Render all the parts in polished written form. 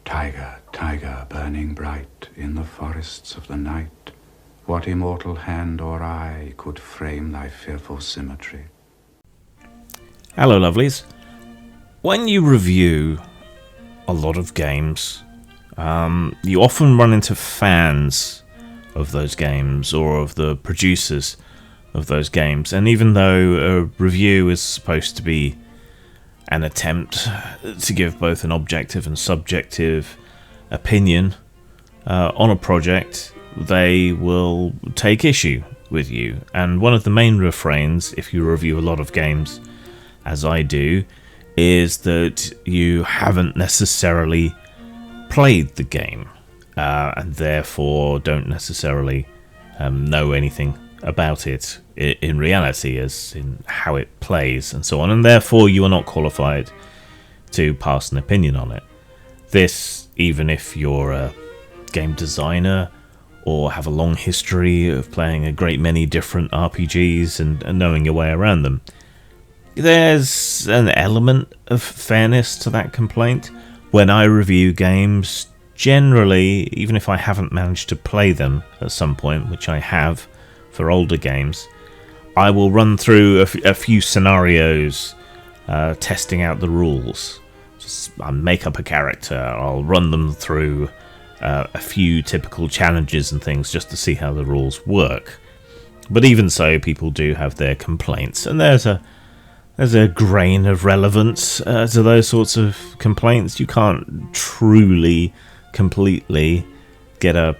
Tiger, tiger, burning bright in the forests of the night, what immortal hand or eye could frame thy fearful symmetry? Hello, lovelies. When you review a lot of games, you often run into fans of those games or of the producers of those games. And even though a review is supposed to be an attempt to give both an objective and subjective opinion on a project, they will take issue with you. And one of the main refrains, if you review a lot of games, as I do, is that you haven't necessarily played the game, and therefore don't necessarily know anything about it in reality, as in how it plays and so on, and therefore you are not qualified to pass an opinion on it. This, even if you're a game designer or have a long history of playing a great many different RPGs and knowing your way around them. There's an element of fairness to that complaint. When I review games, generally, even if I haven't managed to play them at some point, which I have for older games, I will run through a few scenarios, testing out the rules. I'll make up a character, I'll run them through a few typical challenges and things just to see how the rules work. But even so, people do have their complaints, and there's a grain of relevance to those sorts of complaints. You can't truly, completely get a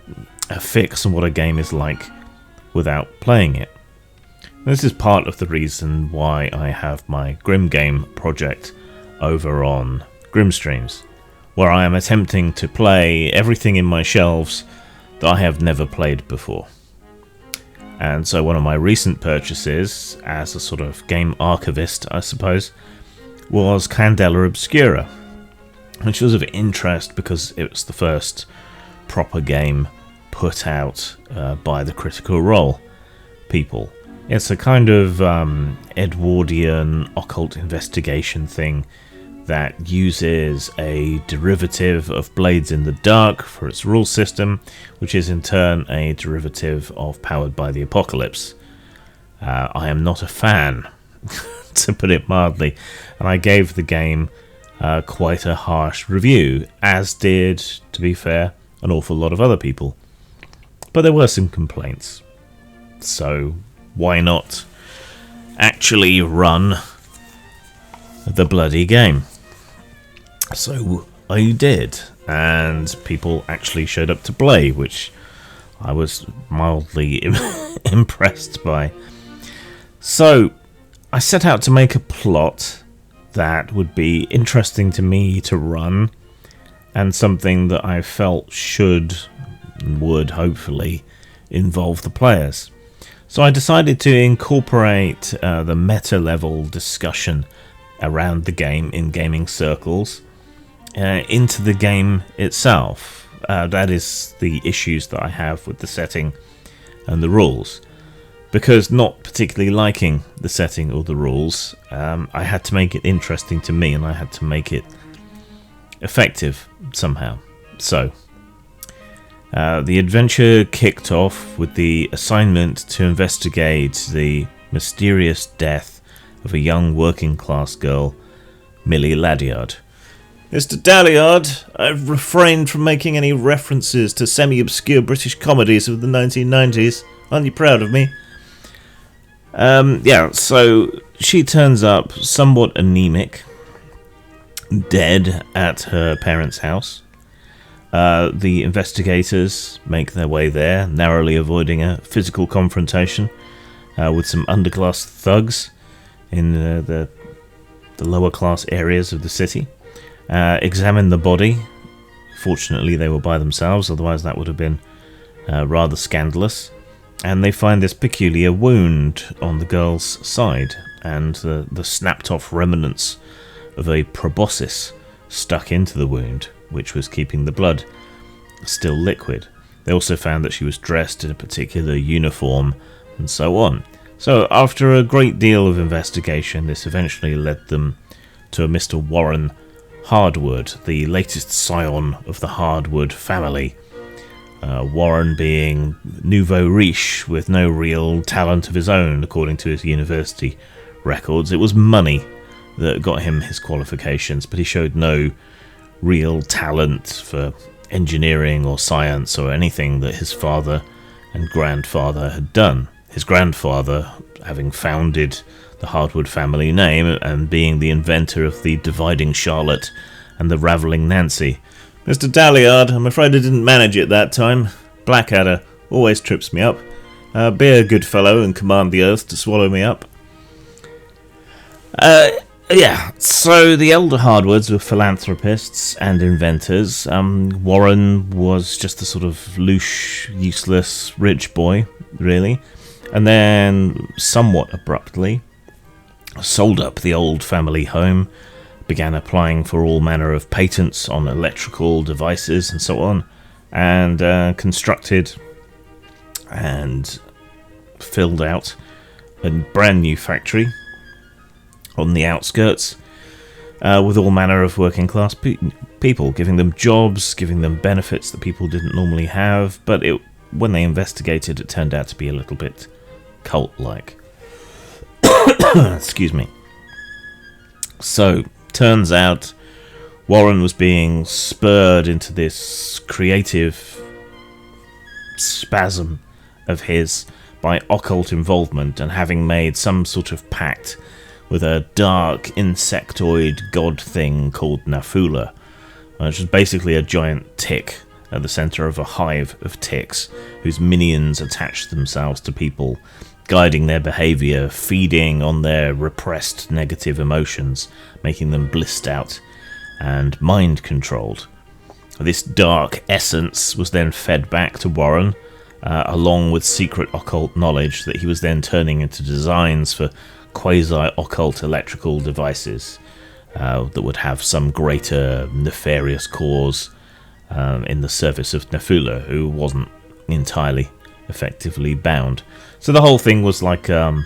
fix on what a game is like without playing it. This is part of the reason why I have my Grim Game project over on Grimstreams, where I am attempting to play everything in my shelves that I have never played before. And so one of my recent purchases, as a sort of game archivist, I suppose, was Candela Obscura, which was of interest because it was the first proper game put out by the Critical Role people. It's a kind of Edwardian occult investigation thing that uses a derivative of Blades in the Dark for its rule system, which is in turn a derivative of Powered by the Apocalypse. I am not a fan, to put it mildly, and I gave the game quite a harsh review, as did, to be fair, an awful lot of other people. But there were some complaints, so why not actually run the bloody game? So I did, and people actually showed up to play, which I was mildly impressed by. So I set out to make a plot that would be interesting to me to run, and something that I felt would hopefully involve the players. So I decided to incorporate the meta-level discussion around the game in gaming circles into the game itself. That is the issues that I have with the setting and the rules. Because not particularly liking the setting or the rules, I had to make it interesting to me, and I had to make it effective somehow. So the adventure kicked off with the assignment to investigate the mysterious death of a young working-class girl, Millie Ladyard. Mr. Dalliard, I've refrained from making any references to semi-obscure British comedies of the 1990s. Aren't you proud of me? So she turns up somewhat anemic, dead at her parents' house. The investigators make their way there, narrowly avoiding a physical confrontation with some underclass thugs in the lower class areas of the city. Examine the body. Fortunately, they were by themselves, otherwise that would have been rather scandalous. And they find this peculiar wound on the girl's side, and the snapped-off remnants of a proboscis stuck into the wound, which was keeping the blood still liquid. They also found that she was dressed in a particular uniform, and so on. So, after a great deal of investigation, this eventually led them to a Mr. Warren Hardwood, the latest scion of the Hardwood family. Warren being nouveau riche with no real talent of his own, according to his university records. It was money that got him his qualifications, but he showed no real talent for engineering or science or anything that his father and grandfather had done. His grandfather, having founded the Hardwood family name and being the inventor of the dividing Charlotte and the ravelling Nancy. Mr. Dalliard, I'm afraid I didn't manage it that time. Blackadder always trips me up. Be a good fellow and command the earth to swallow me up. So the elder Hardwoods were philanthropists and inventors. Warren was just a sort of louche, useless, rich boy, really. And then, somewhat abruptly, sold up the old family home, began applying for all manner of patents on electrical devices and so on, and constructed and filled out a brand new factory on the outskirts with all manner of working class people, giving them jobs, giving them benefits that people didn't normally have, but when they investigated, it turned out to be a little bit cult-like. Excuse me. So, turns out Warren was being spurred into this creative spasm of his by occult involvement and having made some sort of pact with a dark insectoid god thing called Nafula, which is basically a giant tick at the centre of a hive of ticks whose minions attach themselves to people, guiding their behaviour, feeding on their repressed negative emotions, making them blissed out and mind-controlled. This dark essence was then fed back to Warren, along with secret occult knowledge that he was then turning into designs for quasi-occult electrical devices that would have some greater nefarious cause in the service of Nafula, who wasn't entirely effectively bound. So the whole thing was like an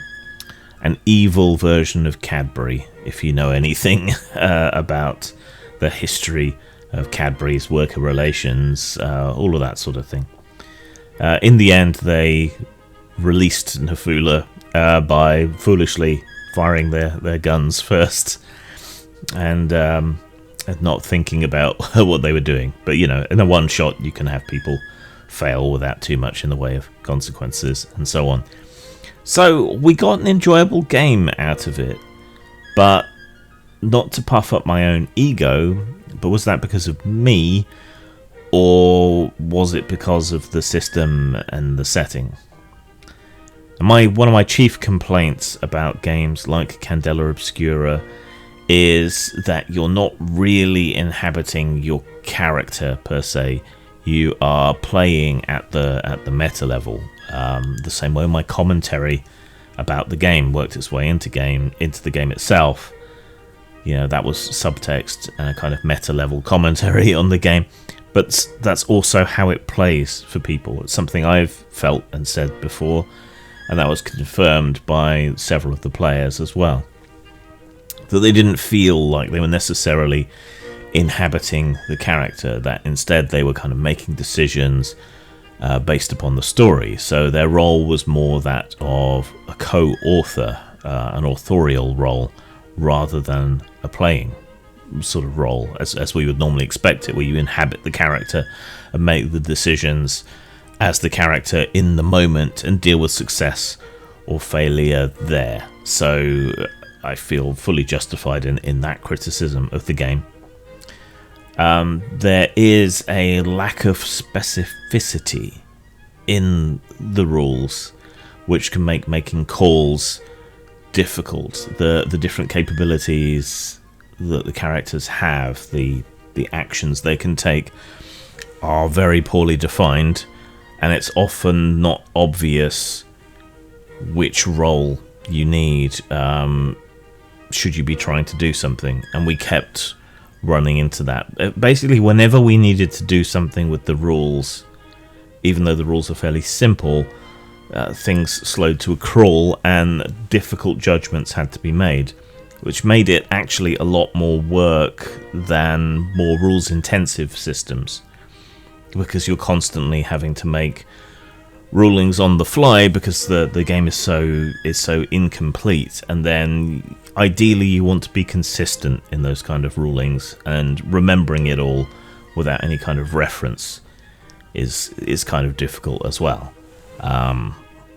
evil version of Cadbury, if you know anything about the history of Cadbury's worker relations, all of that sort of thing. In the end, they released Nafula by foolishly firing their guns first and not thinking about what they were doing. But, you know, in a one shot, you can have people fail without too much in the way of consequences and so on. So we got an enjoyable game out of it, but not to puff up my own ego, but was that because of me, or was it because of the system and the setting? One of my chief complaints about games like Candela Obscura is that you're not really inhabiting your character per se. You are playing at the meta level. The same way my commentary about the game worked its way into the game itself. You know, that was subtext and a kind of meta level commentary on the game. But that's also how it plays for people. It's something I've felt and said before, and that was confirmed by several of the players as well. That they didn't feel like they were necessarily inhabiting the character, that instead they were kind of making decisions based upon the story. So their role was more that of a co-author, an authorial role, rather than a playing sort of role, as we would normally expect it, where you inhabit the character and make the decisions as the character in the moment and deal with success or failure there. So I feel fully justified in that criticism of the game. There is a lack of specificity in the rules, which can make making calls difficult. The different capabilities that the characters have, the actions they can take, are very poorly defined, and it's often not obvious which role you need should you be trying to do something. And we kept running into that. Basically, whenever we needed to do something with the rules, even though the rules are fairly simple, things slowed to a crawl and difficult judgments had to be made. which made it actually a lot more work than more rules-intensive systems, because you're constantly having to make rulings on the fly because the game is so incomplete, and then ideally you want to be consistent in those kind of rulings, and remembering it all without any kind of reference is kind of difficult as well.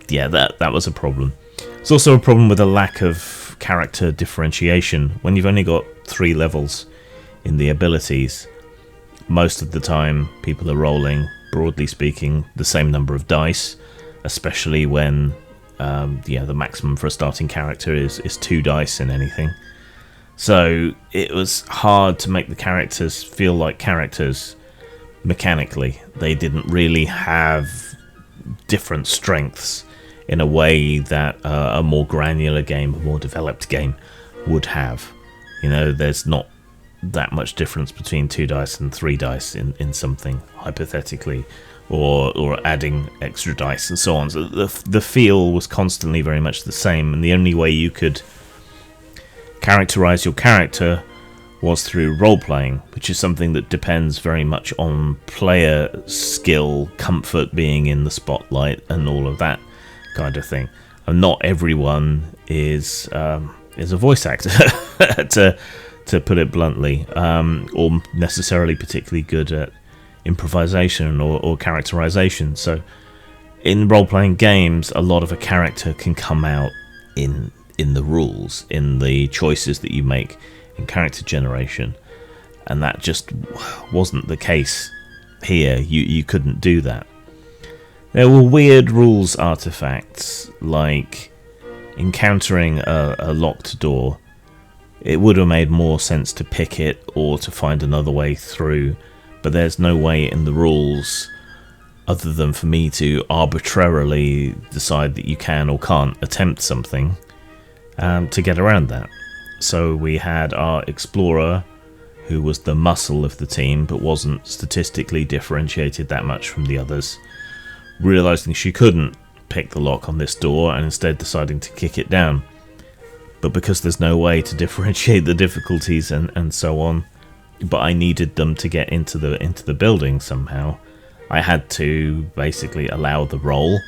Yeah, that was a problem. It's also a problem with a lack of character differentiation. When you've only got 3 levels in the abilities, most of the time people are rolling, broadly speaking, the same number of dice, especially when the maximum for a starting character is 2 dice in anything. So it was hard to make the characters feel like characters mechanically. They didn't really have different strengths in a way that a more granular game, a more developed game would have. There's not that much difference between 2 dice and 3 dice in something, hypothetically, or adding extra dice and so on. So the feel was constantly very much the same, and the only way you could characterize your character was through role-playing, which is something that depends very much on player skill, comfort being in the spotlight, and all of that kind of thing. And not everyone is a voice actor, to put it bluntly, or necessarily particularly good at improvisation or characterization. So in role-playing games, a lot of a character can come out in the rules, in the choices that you make in character generation, and that just wasn't the case here. You couldn't do that. There were weird rules artifacts, like encountering a locked door. It would have made more sense to pick it or to find another way through, but there's no way in the rules other than for me to arbitrarily decide that you can or can't attempt something to get around that. So we had our explorer, who was the muscle of the team but wasn't statistically differentiated that much from the others, realizing she couldn't pick the lock on this door and instead deciding to kick it down. But because there's no way to differentiate the difficulties and so on, but I needed them to get into the building somehow, I had to basically allow the roll,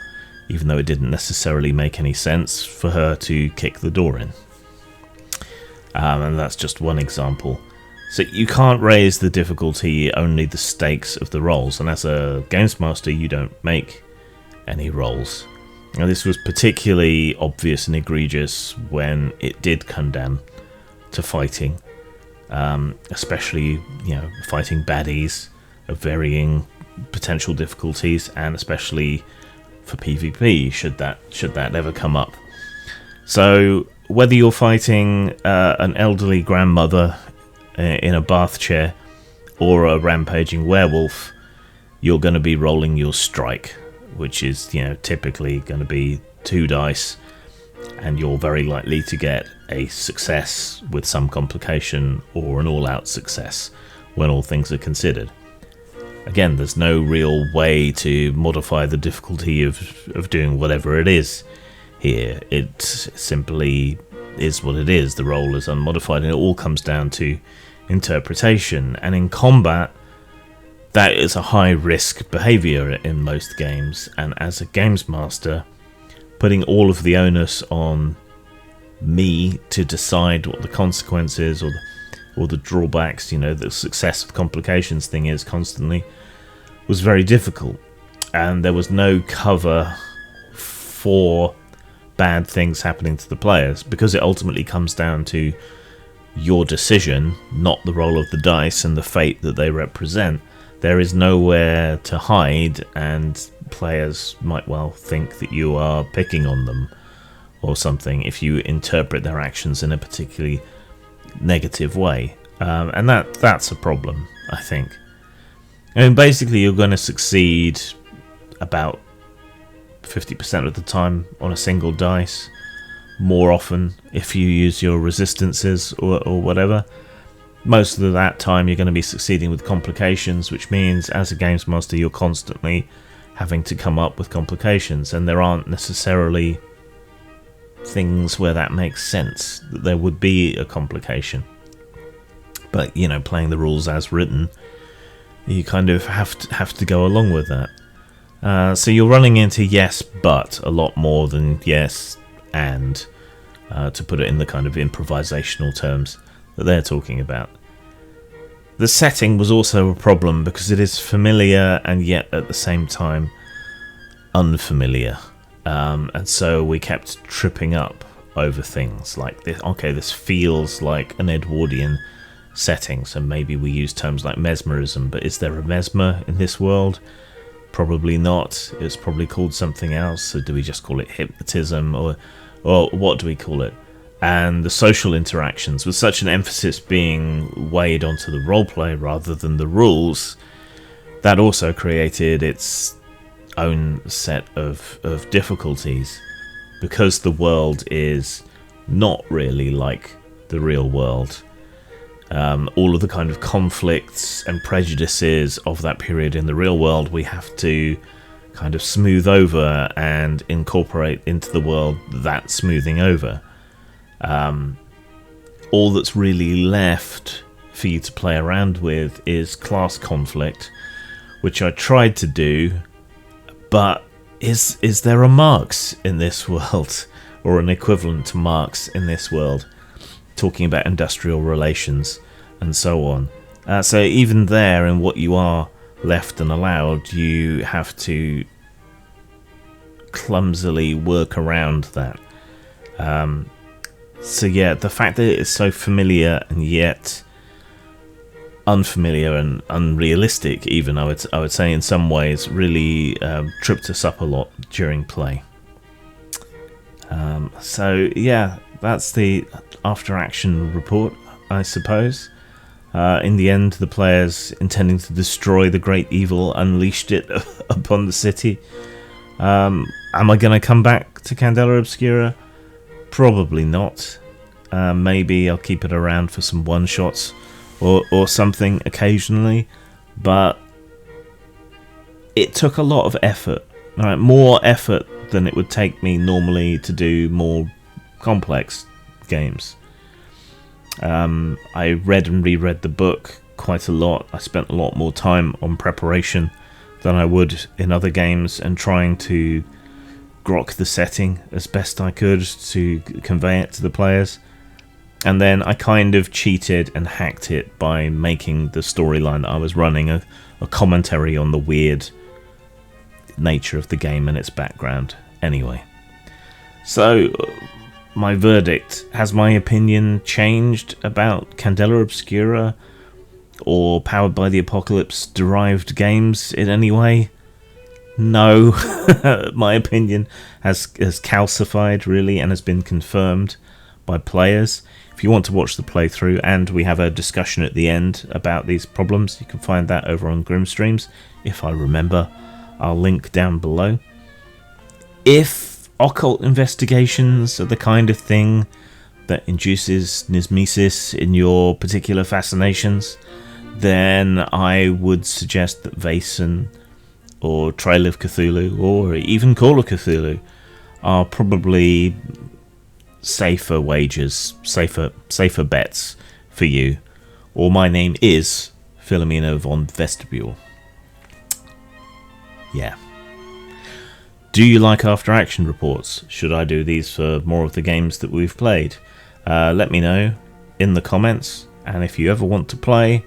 even though it didn't necessarily make any sense for her to kick the door in. And that's just one example. So you can't raise the difficulty, only the stakes of the rolls, and as a games master you don't make any rolls. Now this was particularly obvious and egregious when it did come down to fighting, especially fighting baddies of varying potential difficulties, and especially for PvP should that ever come up. So whether you're fighting an elderly grandmother in a bath chair or a rampaging werewolf, you're going to be rolling your strike, which is typically going to be 2 dice, and you're very likely to get a success with some complication or an all-out success when all things are considered. Again, there's no real way to modify the difficulty of doing whatever it is here. It simply is what it is. The roll is unmodified, and it all comes down to interpretation. And in combat, that is a high-risk behaviour in most games, and as a games master, putting all of the onus on me to decide what the consequences or the drawbacks, the success of complications thing is constantly, was very difficult. And there was no cover for bad things happening to the players, because it ultimately comes down to your decision, not the roll of the dice and the fate that they represent. There is nowhere to hide, and players might well think that you are picking on them or something if you interpret their actions in a particularly negative way. And that's a problem, I think. Basically you're going to succeed about 50% of the time on a single dice, more often if you use your resistances or whatever. Most of that time you're going to be succeeding with complications, which means as a games master you're constantly having to come up with complications, and there aren't necessarily things where that makes sense, that there would be a complication. But, you know, playing the rules as written, you kind of have to go along with that. So you're running into yes, but a lot more than yes, and, to put it in the kind of improvisational terms that they're talking about. The setting was also a problem because it is familiar and yet at the same time unfamiliar. And so we kept tripping up over things like this. Okay, this feels like an Edwardian setting, so maybe we use terms like mesmerism, but is there a mesmer in this world? Probably not. It's probably called something else. So do we just call it hypnotism, or what do we call it? And the social interactions, with such an emphasis being weighed onto the roleplay rather than the rules, that also created its own set of difficulties, because the world is not really like the real world. All of the kind of conflicts and prejudices of that period in the real world we have to kind of smooth over and incorporate into the world that smoothing over. All that's really left for you to play around with is class conflict, which I tried to do, but is there a Marx in this world, or an equivalent to Marx in this world, talking about industrial relations and so on? So even there, in what you are left and allowed, you have to clumsily work around that. So yeah, the fact that it's so familiar and yet unfamiliar and unrealistic, even I would say in some ways, really tripped us up a lot during play. So yeah, that's the after action report, I suppose. In the end, the players, intending to destroy the great evil, unleashed it upon the city. Am I going to come back to Candela Obscura? Probably not. Maybe I'll keep it around for some one-shots or something occasionally, but it took a lot of effort. Right, more effort than it would take me normally to do more complex games. I read and reread the book quite a lot. I spent a lot more time on preparation than I would in other games, and trying to grok the setting as best I could to convey it to the players. And then I kind of cheated and hacked it by making the storyline that I was running a commentary on the weird nature of the game and its background. Anyway, so my verdict: has my opinion changed about Candela Obscura or Powered by the Apocalypse derived games in any way? No. My opinion has calcified, really, and has been confirmed by players. If you want to watch the playthrough, and we have a discussion at the end about these problems, you can find that over on Grimstreams, if I remember. I'll link down below. If occult investigations are the kind of thing that induces nismesis in your particular fascinations, then I would suggest that Vaesen or Trail of Cthulhu or even Call of Cthulhu are probably safer wagers, safer bets for you. Or my name is Philomena von Vestibule. Yeah. Do you like after action reports? Should I do these for more of the games that we've played? Let me know in the comments. And if you ever want to play,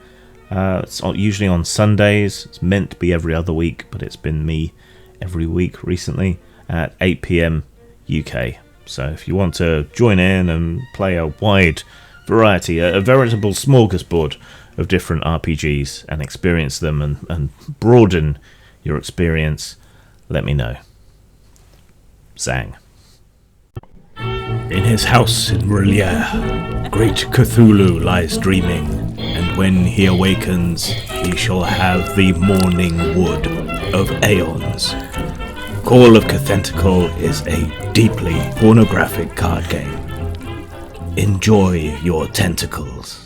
it's usually on Sundays. It's meant to be every other week, but it's been me every week recently at 8 PM UK. So if you want to join in and play a wide variety, a veritable smorgasbord of different RPGs and experience them and broaden your experience, let me know. Zang. In his house in R'lyeh, great Cthulhu lies dreaming, and when he awakens, he shall have the morning wood of aeons. Call of Cthulhu is a deeply pornographic card game. Enjoy your tentacles.